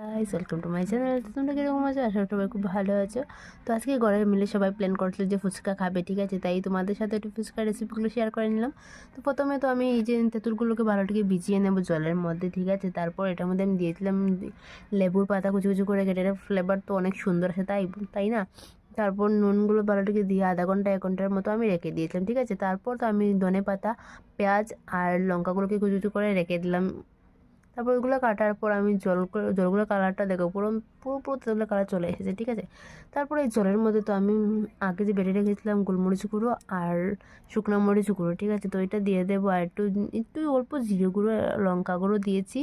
Guys welcome to my channel. তো তোমরা কীরকম আছো? আশা করি সবাই খুব ভালো আছো। তো আজকে ঘরে মিলে সবাই প্ল্যান করছিল যে ফুচকা খাবে, ঠিক আছে, তাই তোমাদের সাথে একটু ফুচকা রেসিপিগুলো শেয়ার করে নিলাম। তো প্রথমে তো আমি এই যে তেঁতুলগুলোকে ভালোটিকে ভিজিয়ে নেবো জলের মধ্যে, ঠিক আছে। তারপর এটার মধ্যে আমি দিয়েছিলাম লেবুর পাতা কুচি কুচি করে কেটে, ফ্লেভার তো অনেক সুন্দর আছে, তাই তাই না। তারপর নুনগুলো ভালোটিকে দিয়ে আধা ঘন্টা 1 ঘন্টার মতো আমি রেখে দিয়েছিলাম, ঠিক আছে। তারপর তো আমি ধনে পাতা, পেঁয়াজ আর লঙ্কাগুলোকে কুচি কুচি করে রেখে দিলাম। তারপর ওইগুলো কাটার পর আমি জলগুলো কালারটা দেখো পুরো পুরো পুরো তেঁতুলের কালার চলে এসেছে, ঠিক আছে। তারপর এই জলের মধ্যে তো আমি আগে যে বেটে রেখেছিলাম গোলমরিচ গুঁড়ো আর শুকনো মরিচ গুঁড়ো, ঠিক আছে, তো এটা দিয়ে দেবো। আর একটু একটু অল্প জিরে গুঁড়ো, লঙ্কা গুঁড়ো দিয়েছি।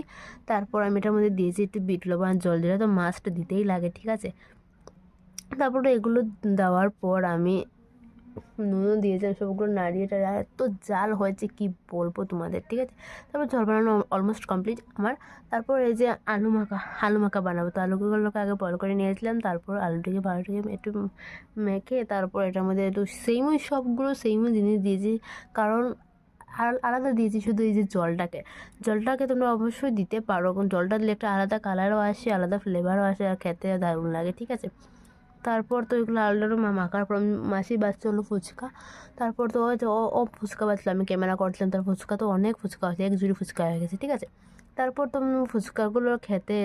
তারপর আমি এটার মধ্যে দিয়েছি একটু বিট লবণ আর জল, যেটা তো মাছটা দিতেই লাগে, ঠিক আছে। তারপরে এগুলো দেওয়ার পর আমি নুনও দিয়েছিলাম, সবগুলো নাড়িয়ে টাড়িয়ে এত জাল হয়েছে কি বলবো তোমাদের, ঠিক আছে। তারপর ঝোল বানানো অলমোস্ট কমপ্লিট আমার। তারপর এই যে আলু মাখা বানাবো, তো আলুগুলোকে আগে বয়েল করে নিয়েছিলাম। তারপর ভালোটিকে একটু মেখে তারপর এটার মধ্যে একটু সবগুলো সেমই জিনিস দিয়েছি, কারণ আর আলাদা দিয়েছি শুধু এই যে জলটাকে তোমরা অবশ্যই দিতে পারো, কারণ জলটা দিলে একটা আলাদা কালারও আসে, আলাদা ফ্লেভারও আসে, আর খেতে দারুণ লাগে, ঠিক আছে। তারপর তো ওইগুলো আলুটারও মাখার পর মাসি বাচ্চা হলো ফুচকা। তারপর তো ওই যে ও ফুচকা বাচ্চা, আমি ক্যামেরা করছিলাম, তার ফুচকা তো অনেক ফুচকা হয়েছে, এক ঝুড়ি ফুচকা হয়ে গেছে, ঠিক আছে। তারপর তো ফুচকাগুলো খেতে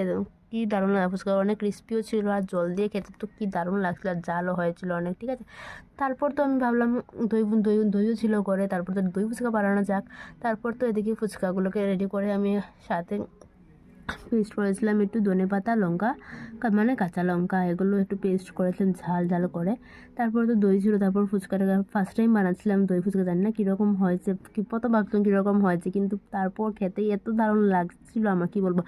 কি দারুণ লাগে, ফুচকা অনেক ক্রিস্পিও ছিল আর জল দিয়ে খেতে তো কি দারুণ লাগছিলো, আর জালও হয়েছিল অনেক, ঠিক আছে। তারপর তো আমি ভাবলাম দইও ছিল ঘরে, তারপর তো দই ফুচকা বানানো যাক। তারপর তো এদিকে ফুচকাগুলোকে রেডি করে আমি সাথে পেস্ট করেছিলাম একটু ধনেপাতা, লঙ্কা, মানে কাঁচা লঙ্কা, এগুলো একটু পেস্ট করেছিলাম ঝাল ঝাল করে। তারপর তো দই ছিল। তারপর ফুচকাটাকে ফার্স্ট টাইম বানাচ্ছিলাম দই ফুচকা, জানি না কীরকম হয়েছে, কি প্রথম ভাবছিলাম কীরকম হয়েছে, কিন্তু তারপর খেতেই এত দারুণ লাগছিলো আমার, কী বলবো।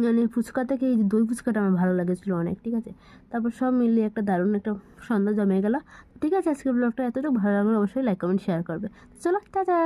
মানে ফুচকা থেকে এই দই ফুচকাটা আমার ভালো লেগেছিলো অনেক, ঠিক আছে। তারপর সব মিলিয়ে একটা দারুণ একটা সন্ধ্যা জমে গেল, ঠিক আছে। আজকের ব্লগটা এতটুকু ভালো লাগলে অবশ্যই লাইক কমেন্ট শেয়ার করবে। চলো টাটা।